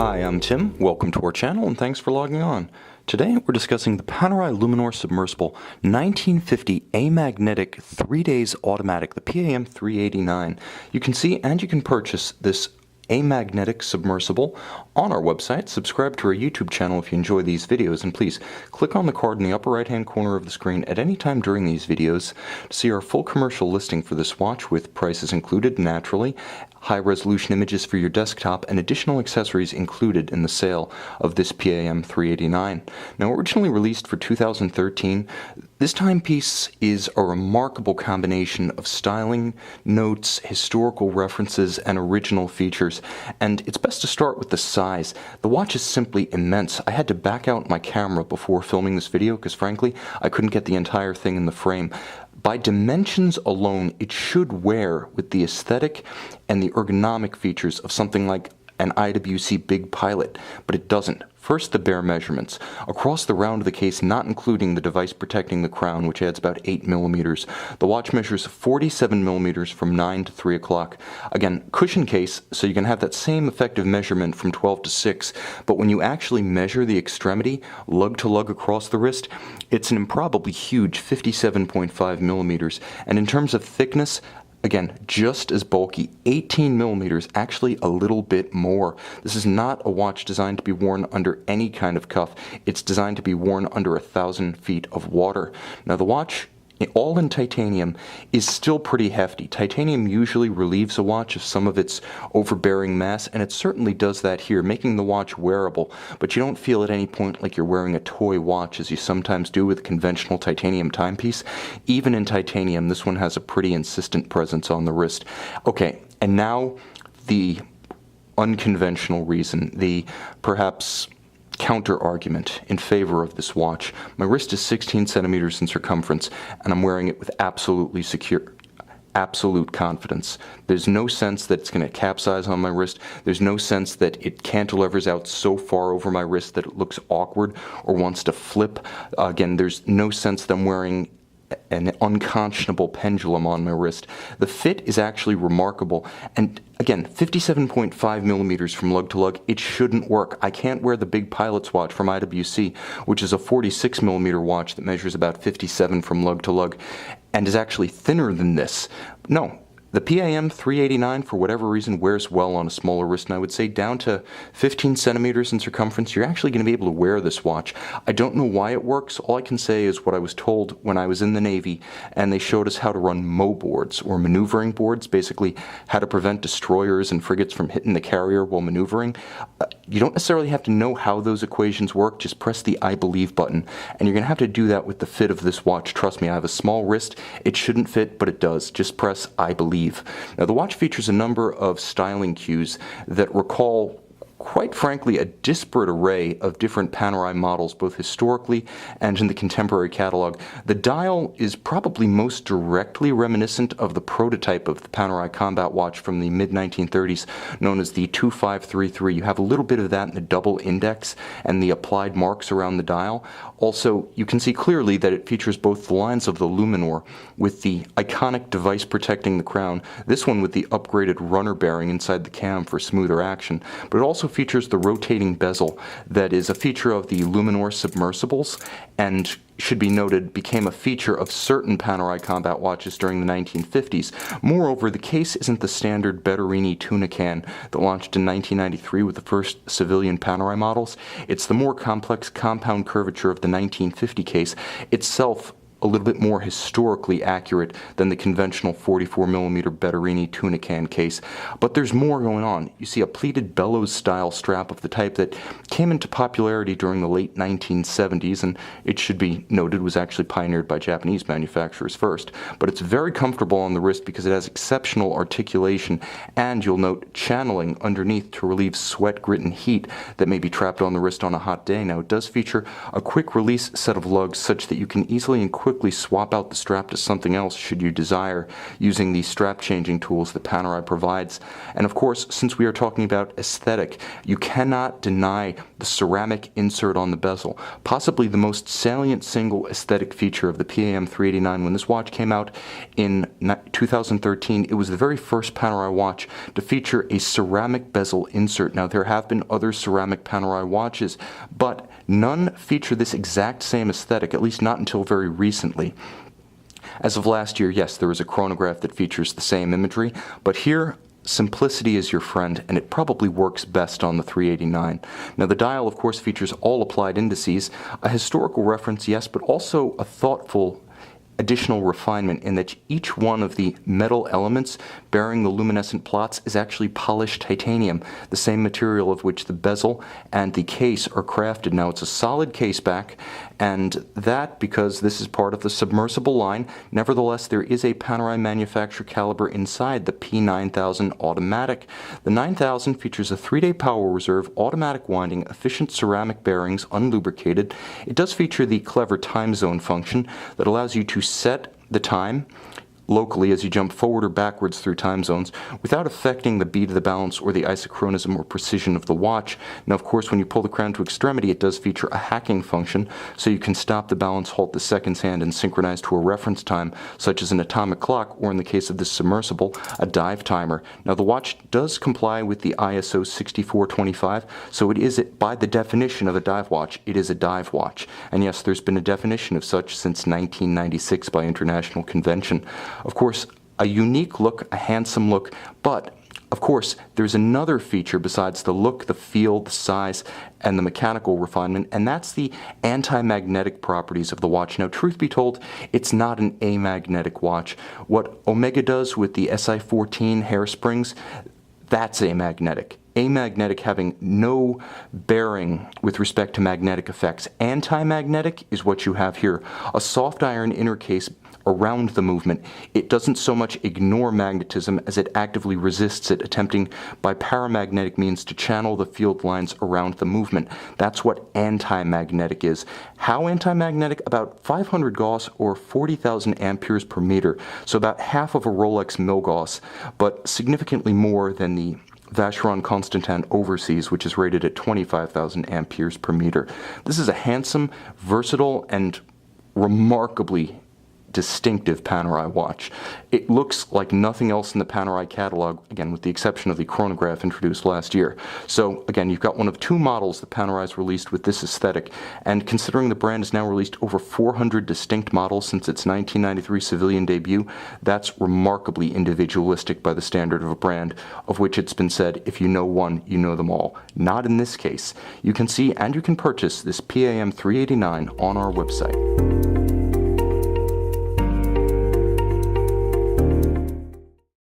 Hi, I'm Tim. Welcome to our channel and thanks for logging on. Today we're discussing the Panerai Luminor Submersible 1950 amagnetic 3 days automatic, the PAM 389. You can see and you can purchase this amagnetic submersible on our website. Subscribe to our YouTube channel if you enjoy these videos, and please click on the card in the upper right hand corner of the screen at any time during these videos to see our full commercial listing for this watch with prices included naturally, high-resolution images for your desktop, and additional accessories included in the sale of this PAM 389. Now, originally released for 2013, this timepiece is a remarkable combination of styling, notes, historical references, and original features, and it's best to start with the size. The watch is simply immense. I had to back out my camera before filming this video because, frankly, I couldn't get the entire thing in the frame. By dimensions alone, it should wear with the aesthetic and the ergonomic features of something like an IWC Big Pilot, but it doesn't. First, the bare measurements. Across the round of the case, not including the device protecting the crown, which adds about 8 millimeters, the watch measures 47 millimeters from 9 to 3 o'clock. Again, cushion case, so you can have that same effective measurement from 12 to 6, but when you actually measure the extremity, lug to lug across the wrist, it's an improbably huge 57.5 millimeters. And in terms of thickness, again, just as bulky, 18 millimeters, actually a little bit more. This is not a watch designed to be worn under any kind of cuff. It's designed to be worn under 1,000 feet of water. Now, the watch, all in titanium, is still pretty hefty. Titanium usually relieves a watch of some of its overbearing mass, and it certainly does that here, making the watch wearable, but you don't feel at any point like you're wearing a toy watch as you sometimes do with a conventional titanium timepiece. Even in titanium, this one has a pretty insistent presence on the wrist. Okay, and now the unconventional reason, the perhaps counter-argument in favor of this watch. My wrist is 16 centimeters in circumference, and I'm wearing it with absolute confidence. There's no sense that it's going to capsize on my wrist. There's no sense that it cantilevers out so far over my wrist that it looks awkward or wants to flip. Again, there's no sense that I'm wearing an unconscionable pendulum on my wrist. The fit is actually remarkable, and again, 57.5 millimeters from lug to lug, it shouldn't work. I can't wear the Big Pilot's watch from IWC, which is a 46 millimeter watch that measures about 57 from lug to lug, and is actually thinner than this. No. The PAM 389, for whatever reason, wears well on a smaller wrist, and I would say down to 15 centimeters in circumference, you're actually going to be able to wear this watch. I don't know why it works. All I can say is what I was told when I was in the Navy, and they showed us how to run MO boards, or maneuvering boards, basically how to prevent destroyers and frigates from hitting the carrier while maneuvering. You don't necessarily have to know how those equations work, just press the I believe button, and you're going to have to do that with the fit of this watch. Trust me, I have a small wrist. It shouldn't fit, but it does. Just press I believe. Now, the watch features a number of styling cues that recall, quite frankly, a disparate array of different Panerai models, both historically and in the contemporary catalog. The dial is probably most directly reminiscent of the prototype of the Panerai combat watch from the mid-1930s, known as the 2533. You have a little bit of that in the double index and the applied marks around the dial. Also, you can see clearly that it features both the lines of the Luminor with the iconic device protecting the crown, this one with the upgraded runner bearing inside the cam for smoother action, but it also features the rotating bezel that is a feature of the Luminor Submersibles, and should be noted, became a feature of certain Panerai combat watches during the 1950s. Moreover, the case isn't the standard Betterini tuna can that launched in 1993 with the first civilian Panerai models. It's the more complex compound curvature of the 1950 case, itself a little bit more historically accurate than the conventional 44mm Betterini tuna can case. But there's more going on. You see a pleated bellows-style strap of the type that came into popularity during the late 1970s, and it should be noted was actually pioneered by Japanese manufacturers first. But it's very comfortable on the wrist because it has exceptional articulation, and you'll note channeling underneath to relieve sweat, grit, and heat that may be trapped on the wrist on a hot day. Now, it does feature a quick-release set of lugs such that you can easily and quickly quickly swap out the strap to something else should you desire, using the strap changing tools that Panerai provides. And of course, since we are talking about aesthetic, you cannot deny the ceramic insert on the bezel, possibly the most salient single aesthetic feature of the PAM 389. When this watch came out in 2013, it was the very first Panerai watch to feature a ceramic bezel insert. Now, there have been other ceramic Panerai watches, but none feature this exact same aesthetic, at least not until very recently. As of last year, yes, there is a chronograph that features the same imagery, but here, simplicity is your friend, and it probably works best on the 389. Now, the dial, of course, features all applied indices, a historical reference, yes, but also a thoughtful additional refinement in that each one of the metal elements bearing the luminescent plots is actually polished titanium, the same material of which the bezel and the case are crafted. Now, it's a solid case back, and that because this is part of the submersible line. Nevertheless, there is a Panerai manufacturer caliber inside the P9000 automatic. The 9000 features a 3-day power reserve, automatic winding, efficient ceramic bearings, unlubricated. It does feature the clever time zone function that allows you to set the time locally as you jump forward or backwards through time zones without affecting the beat of the balance or the isochronism or precision of the watch. Now, of course, when you pull the crown to extremity, it does feature a hacking function, so you can stop the balance, halt the seconds hand, and synchronize to a reference time, such as an atomic clock, or in the case of this submersible, a dive timer. Now, the watch does comply with the ISO 6425, so it is, by the definition of a dive watch, it is a dive watch. And yes, there's been a definition of such since 1996 by international convention. Of course, a unique look, a handsome look, but of course, there's another feature besides the look, the feel, the size, and the mechanical refinement, and that's the anti-magnetic properties of the watch. Now, truth be told, it's not an amagnetic watch. What Omega does with the SI14 hairsprings, that's amagnetic. Amagnetic having no bearing with respect to magnetic effects. Anti-magnetic is what you have here. A soft iron inner case around the movement. It doesn't so much ignore magnetism as it actively resists it, attempting by paramagnetic means to channel the field lines around the movement. That's what anti-magnetic is. How anti-magnetic? About 500 Gauss or 40,000 amperes per meter, so about half of a Rolex Milgauss, but significantly more than the Vacheron Constantin Overseas, which is rated at 25,000 amperes per meter. This is a handsome, versatile, and remarkably distinctive Panerai watch. It looks like nothing else in the Panerai catalog, again with the exception of the chronograph introduced last year. So again, you've got one of two models that Panerai's released with this aesthetic, and considering the brand has now released over 400 distinct models since its 1993 civilian debut, that's remarkably individualistic by the standard of a brand of which it's been said, if you know one, you know them all. Not in this case. You can see and you can purchase this PAM 389 on our website.